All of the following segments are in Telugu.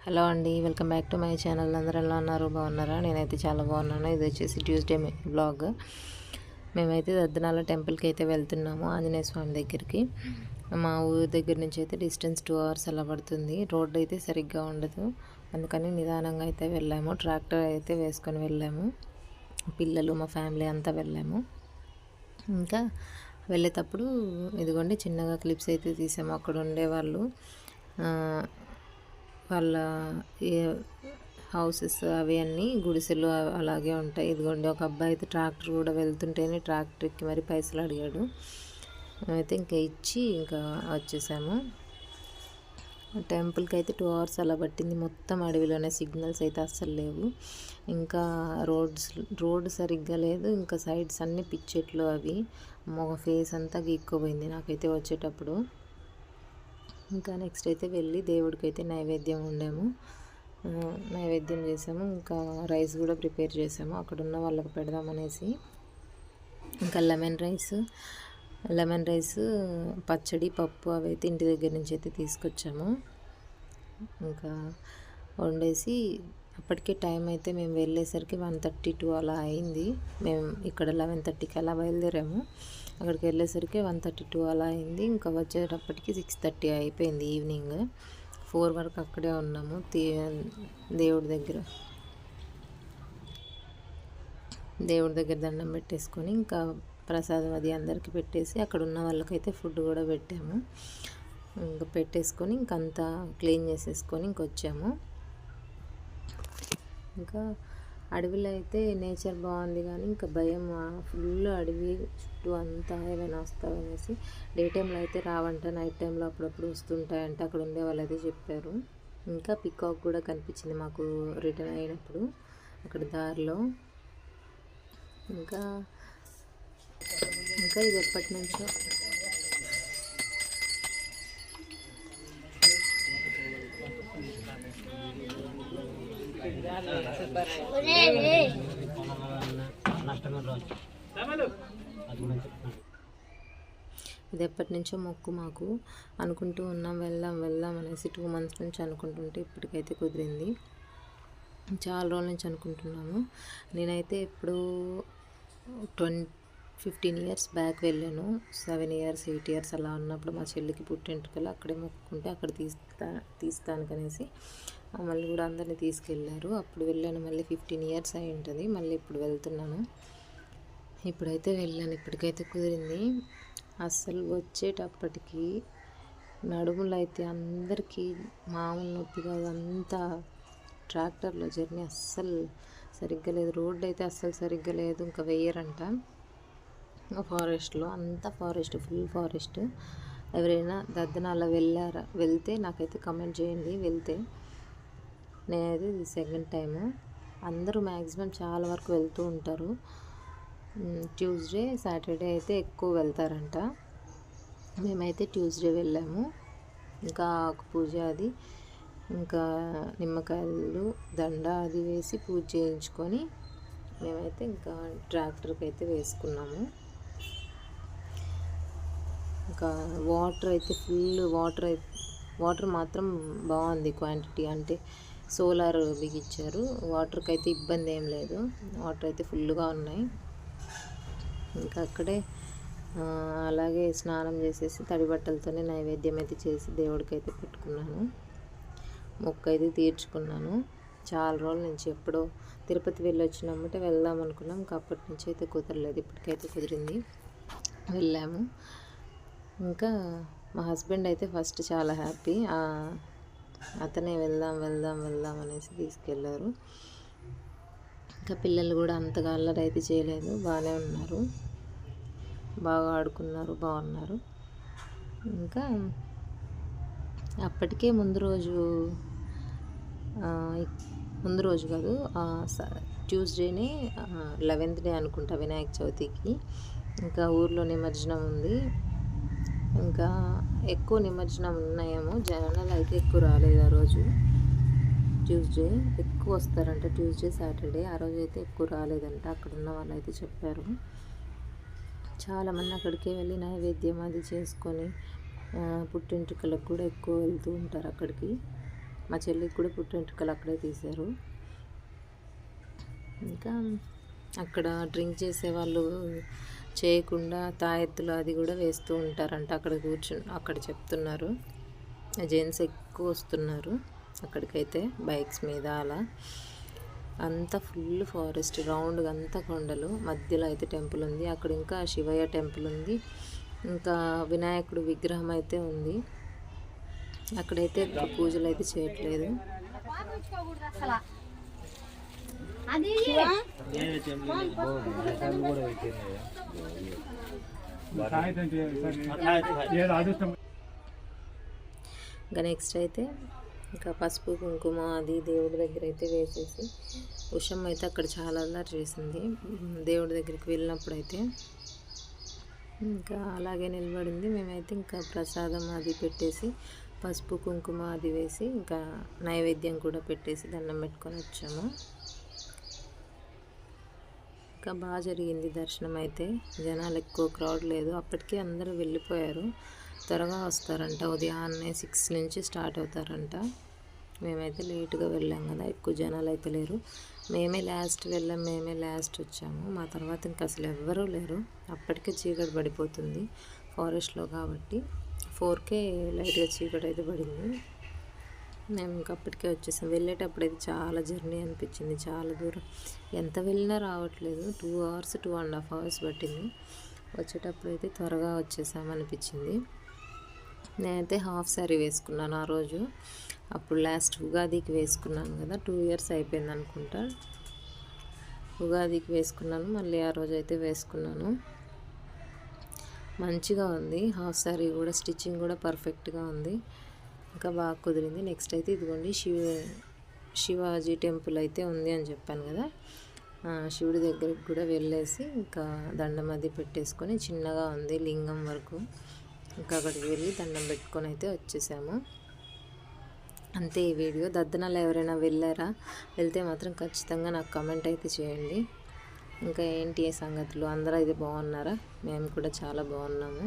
హలో అండి, welcome back to my channel. అందరూ ఎలా ఉన్నారు? బాగున్నారా? నేనైతే చాలా బాగున్నాను. ఇది వచ్చేసి ట్యూస్డే బ్లాగ్. మేమైతే దద్దనాల టెంపుల్కి అయితే వెళ్తున్నాము, ఆంజనేయ స్వామి దగ్గరికి. మా ఊరి దగ్గర నుంచి అయితే డిస్టెన్స్ 2 hours అలా పడుతుంది. రోడ్డు అయితే సరిగ్గా ఉండదు, అందుకని నిదానంగా అయితే వెళ్ళాము. ట్రాక్టర్ అయితే వేసుకొని వెళ్ళాము, పిల్లలు మా ఫ్యామిలీ అంతా వెళ్ళాము. ఇంకా వెళ్ళేటప్పుడు ఇదిగోండి చిన్నగా క్లిప్స్ అయితే తీసాము. అక్కడ ఉండేవాళ్ళు వాళ్ళ హౌసెస్ అవి అన్నీ గుడిసెలు అలాగే ఉంటాయి. ఇదిగోండి ఒక అబ్బాయి అయితే ట్రాక్టర్ కూడా వెళ్తుంటేనే ట్రాక్టర్కి మరి పైసలు అడిగాడు. మేమైతే ఇంకా ఇచ్చి ఇంకా వచ్చేసాము. టెంపుల్కి అయితే 2 hours అలా పట్టింది. మొత్తం అడవిలోనే, సిగ్నల్స్ అయితే అస్సలు లేవు. ఇంకా రోడ్డు సరిగ్గా లేదు. ఇంకా సైడ్స్ అన్నీ పిచ్చెట్లు అవి. ఒక ఫేస్ అంతా గీక్కోపోయింది నాకైతే వచ్చేటప్పుడు. ఇంకా నెక్స్ట్ అయితే వెళ్ళి దేవుడికి అయితే నైవేద్యం వండాము, నైవేద్యం చేసాము. ఇంకా రైస్ కూడా ప్రిపేర్ చేసాము అక్కడ ఉన్న వాళ్ళకి పెడదామనేసి. ఇంకా లెమన్ రైస్, పచ్చడి, పప్పు అవి అయితే ఇంటి దగ్గర నుంచి అయితే తీసుకొచ్చాము. ఇంకా వండేసి అప్పటికే టైం అయితే మేము వెళ్ళేసరికి 1:32 అలా అయింది. మేము ఇక్కడ 11:30కి అలా బయలుదేరాము. అక్కడికి వెళ్ళేసరికి 1:32 అలా అయింది. ఇంకా వచ్చేటప్పటికి 6:30 అయిపోయింది. ఈవినింగ్ 4 వరకు అక్కడే ఉన్నాము దేవుడి దగ్గర దండం పెట్టేసుకొని ఇంకా ప్రసాదం అది అందరికీ పెట్టేసి అక్కడ ఉన్న వాళ్ళకైతే ఫుడ్ కూడా పెట్టాము. ఇంకా పెట్టేసుకొని ఇంకంతా క్లీన్ చేసేసుకొని ఇంకొచ్చాము. ఇంకా అడవిలో అయితే నేచర్ బాగుంది, కానీ ఇంకా భయం, ఫుల్ అడవి చుట్టూ అంతా ఏమైనా వస్తావనేసి. డే టైంలో అయితే రావంట, నైట్ టైంలో అప్పుడప్పుడు వస్తుంటాయంట అక్కడ ఉండే వాళ్ళు అయితే చెప్పారు. ఇంకా పికాక్ కూడా కనిపించింది మాకు రిటర్న్ అయినప్పుడు అక్కడ దారిలో. ఇంకా ఇది ఎప్పటి నుంచో ఇది ఎప్పటి నుంచో మొక్కు మాకు. అనుకుంటూ ఉన్నాం వెళ్దాం అనేసి. 2 months నుంచి అనుకుంటుంటే ఇప్పటికైతే కుదిరింది. చాలా రోజుల నుంచి అనుకుంటున్నాము. నేనైతే ఎప్పుడు 15 years బ్యాక్ వెళ్ళాను. 7 years 8 years అలా ఉన్నప్పుడు మా చెల్లికి పుట్టెంటుకలు అక్కడే మొక్కుకుంటే అక్కడ తీస్తాను కనేసి మళ్ళీ కూడా అందరినీ తీసుకెళ్ళారు. అప్పుడు వెళ్ళాను. మళ్ళీ 15 years అయి ఉంటుంది. మళ్ళీ ఇప్పుడు వెళ్తున్నాను. ఇప్పుడైతే వెళ్ళాను, ఇప్పటికైతే కుదిరింది. అస్సలు వచ్చేటప్పటికి నడుములు అయితే అందరికీ మామూలు నొప్పి కాదు. అంతా ట్రాక్టర్లో జర్నీ అస్సలు సరిగ్గా లేదు. రోడ్డు అయితే అస్సలు సరిగ్గా లేదు. ఇంకా వెయ్యరంట. ఫారెస్ట్లో అంతా ఫుల్ ఫారెస్ట్. ఎవరైనా దద్దనాల వెళ్తే నాకైతే కమెంట్ చేయండి. వెళ్తే నేనైతే ఇది 2nd time. అందరూ మ్యాక్సిమం చాలా వరకు వెళ్తూ ఉంటారు. ట్యూస్డే సాటర్డే అయితే ఎక్కువ వెళ్తారంట. మేమైతే ట్యూస్డే వెళ్ళాము. ఇంకా ఆకు పూజ అది, ఇంకా నిమ్మకాయలు దండ అది వేసి పూజ చేయించుకొని మేమైతే ఇంకా ట్రాక్టర్కి అయితే వేసుకున్నాము. ఇంకా వాటర్ అయితే ఫుల్ వాటర్ మాత్రం బాగుంది క్వాంటిటీ. అంటే సోలార్ బిగించారు. వాటర్కి అయితే ఇబ్బంది ఏం లేదు. వాటర్ అయితే ఫుల్గా ఉన్నాయి. ఇంకా అక్కడే అలాగే స్నానం చేసేసి తడి బట్టలతోనే నైవేద్యం అయితే చేసి దేవుడికి అయితే పెట్టుకున్నాను. మొక్కు అయితే తీర్చుకున్నాను. చాలా రోజుల నుంచి ఎప్పుడో తిరుపతి వెళ్ళొచ్చినామంటే వెళ్దాం అనుకున్నాం. ఇంకా అప్పటి నుంచి అయితే కుదరలేదు. ఇప్పటికైతే కుదిరింది, వెళ్ళాము. ఇంకా మా హస్బెండ్ అయితే ఫస్ట్ చాలా హ్యాపీ. అతనే వెళ్దాం అనేసి తీసుకెళ్ళారు. ఇంకా పిల్లలు కూడా అంతగా అల్లరి అయితే చేయలేదు, బాగానే ఉన్నారు, బాగా ఆడుకున్నారు, బాగున్నారు. ఇంకా అప్పటికే ముందు రోజు కాదు, ట్యూస్డేనే 11th day అనుకుంటా, వినాయక చవితికి. ఇంకా ఊర్లో నిమజ్జనం ఉంది. ఇంకా ఎక్కువ నిమజ్జనం ఉన్నాయేమో, జనాలు అయితే ఎక్కువ రాలేదు ఆ రోజు. ట్యూస్డే ఎక్కువ వస్తారంట, ట్యూస్డే సాటర్డే. ఆ రోజు అయితే ఎక్కువ రాలేదంట అక్కడ ఉన్న వాళ్ళు అయితే చెప్పారు. చాలామంది అక్కడికే వెళ్ళి నైవేద్యం అది చేసుకొని పుట్టింటికలకు కూడా ఎక్కువ వెళ్తూ ఉంటారు అక్కడికి. మా చెల్లికి కూడా పుట్టెంటుకలు అక్కడే తీశారు. ఇంకా అక్కడ డ్రింక్ చేసే వాళ్ళు చేయకుండా తాయెత్తులు అది కూడా వేస్తూ ఉంటారంట. అక్కడ చెప్తున్నారు. జెంట్స్ ఎక్కువ వస్తున్నారు అక్కడికైతే బైక్స్ మీద. అలా అంతా ఫుల్ ఫారెస్ట్, రౌండ్గా అంతా కొండలు, మధ్యలో అయితే టెంపుల్ ఉంది. అక్కడ ఇంకా శివయ్య టెంపుల్ ఉంది, ఇంకా వినాయకుడు విగ్రహం అయితే ఉంది. అక్కడైతే పూజలు అయితే చేయట్లేదు. ఇంకా నెక్స్ట్ అయితే ఇంకా పసుపు కుంకుమ అది దేవుడి దగ్గర అయితే వేసేసి, ఉషమ్మ అయితే అక్కడ చాలా అల్లరి చేసింది దేవుడి దగ్గరికి వెళ్ళినప్పుడు అయితే. ఇంకా అలాగే నిలబడింది. మేమైతే ఇంకా ప్రసాదం అది పెట్టేసి పసుపు కుంకుమ అది వేసి ఇంకా నైవేద్యం కూడా పెట్టేసి దండం పెట్టుకొని వచ్చాము. ఇంకా బాగా జరిగింది దర్శనం అయితే. జనాలు ఎక్కువ క్రౌడ్ లేదు. అప్పటికే అందరూ వెళ్ళిపోయారు. త్వరగా వస్తారంట, ఉదయాన్నే 6 నుంచి స్టార్ట్ అవుతారంట. మేమైతే లేటుగా వెళ్ళాం కదా, ఎక్కువ జనాలు అయితే లేరు. మేమే లాస్ట్ వెళ్ళాం, మేమే లాస్ట్ వచ్చాము. మా తర్వాత ఇంకా అసలు ఎవ్వరూ లేరు. అప్పటికే చీకటి పడిపోతుంది ఫారెస్ట్లో కాబట్టి. 4కే లైట్గా చీకటి అయితే పడింది. మేము ఇంకా అప్పటికే వచ్చేసాం. వెళ్ళేటప్పుడు అయితే చాలా జర్నీ అనిపించింది, చాలా దూరం. ఎంత వెళ్ళినా రావట్లేదు. 2 hours 2.5 hours పట్టింది. వచ్చేటప్పుడు అయితే త్వరగా వచ్చేసామనిపించింది. నేనైతే హాఫ్ శారీ వేసుకున్నాను ఆ రోజు. అప్పుడు లాస్ట్ ఉగాదికి వేసుకున్నాను కదా, 2 years అయిపోయింది అనుకుంటా. ఉగాదికి వేసుకున్నాను, మళ్ళీ ఆ రోజు అయితే వేసుకున్నాను. మంచిగా ఉంది హాఫ్ శారీ కూడా, స్టిచ్చింగ్ కూడా పర్ఫెక్ట్గా ఉంది, ఇంకా బాగా కుదిరింది. నెక్స్ట్ అయితే ఇదిగోండి శివాజీ టెంపుల్ అయితే ఉంది అని చెప్పాను కదా, శివుడి దగ్గరికి కూడా వెళ్ళేసి ఇంకా దండం అది పెట్టేసుకొని, చిన్నగా ఉంది లింగం వరకు, ఇంకా అక్కడికి వెళ్ళి దండం పెట్టుకొని అయితే వచ్చేసాము. అంతే ఈ వీడియో. దద్దనాలు ఎవరైనా వెళ్ళారా? వెళ్తే మాత్రం ఖచ్చితంగా నాకు కమెంట్ అయితే చేయండి. ఇంకా ఏంటి సంగతులు, అందరూ అయితే బాగున్నారా? మేము కూడా చాలా బాగున్నాము.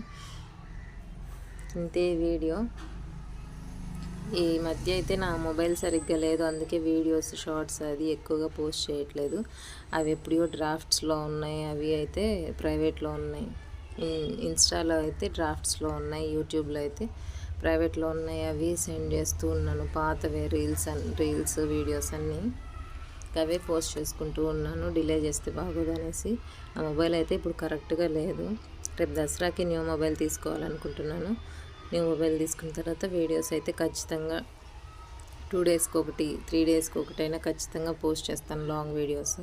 ఇంతే వీడియో. ఈ మధ్య అయితే నా మొబైల్ సరిగ్గా లేదు, అందుకే వీడియోస్ షార్ట్స్ అది ఎక్కువగా పోస్ట్ చేయట్లేదు. అవి ఎప్పుడో డ్రాఫ్ట్స్లో ఉన్నాయి, అవి అయితే ప్రైవేట్లో ఉన్నాయి. ఇన్స్టాలో అయితే డ్రాఫ్ట్స్లో ఉన్నాయి, యూట్యూబ్లో అయితే ప్రైవేట్లో ఉన్నాయి. అవి సెండ్ చేస్తూ ఉన్నాను, పాతవే రీల్స్ వీడియోస్ అన్నీ అవే పోస్ట్ చేసుకుంటూ ఉన్నాను. డిలే చేస్తే బాగోదనేసి. ఆ మొబైల్ అయితే ఇప్పుడు కరెక్ట్గా లేదు. రేపు దసరాకి న్యూ మొబైల్ తీసుకోవాలనుకుంటున్నాను. న్యూ మొబైల్ తీసుకున్న తర్వాత వీడియోస్ అయితే ఖచ్చితంగా 2 daysకి ఒకటి 3 daysకి ఒకటైనా ఖచ్చితంగా పోస్ట్ చేస్తాను, లాంగ్ వీడియోస్.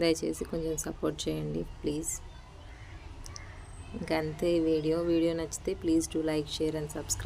దయచేసి కొంచెం సపోర్ట్ చేయండి ప్లీజ్. ఇంకా అంతే వీడియో నచ్చితే please do like, share and subscribe.